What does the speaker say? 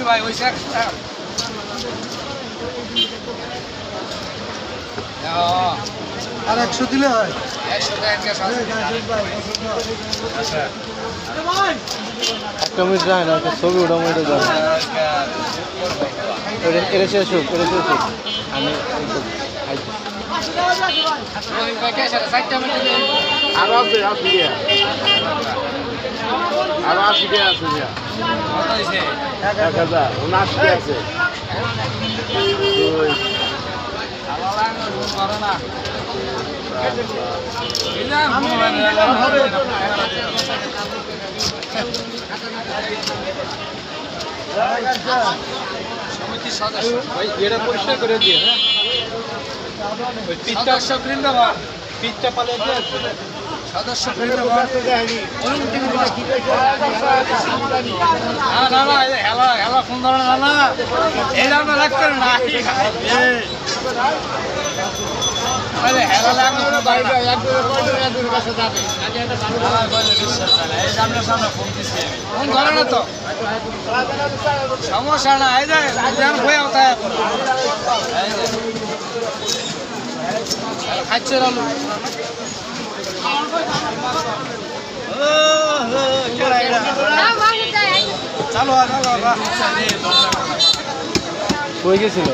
ভাই ওই স্যার আর 100 দিলে হয় 100 টাকা আচ্ছা একটা মিনিট যায় না একটা ছবি ওটা মধ্যে যাবে এটা শেষ হোক আমি আরো আছে আরো 80 টাকা আছে 1000 79 আছে সমিতির সদস্য ভাই এটা পরিষ্কার করে দিয়ে হ্যাঁ ওই সদস্য বৃন্দবান পিচটা পালে দিয়ে সদস্য বৃন্দবান অনুমতি না না এই হেলা হেলা ফোন ধরে না না এই আমরা রাখতেন না আরে হেলা লাগলে বাড়িটা একদম কাছে যাবে আগে এটা ভালো বলে বিশ্বাস না এই সামনে সামনে ফোন দিছে ফোন ধরে না তো সমস্যা না এই যে জান ভয় হতা এই যে খাচ্ছে রালু চালো কই গেছিল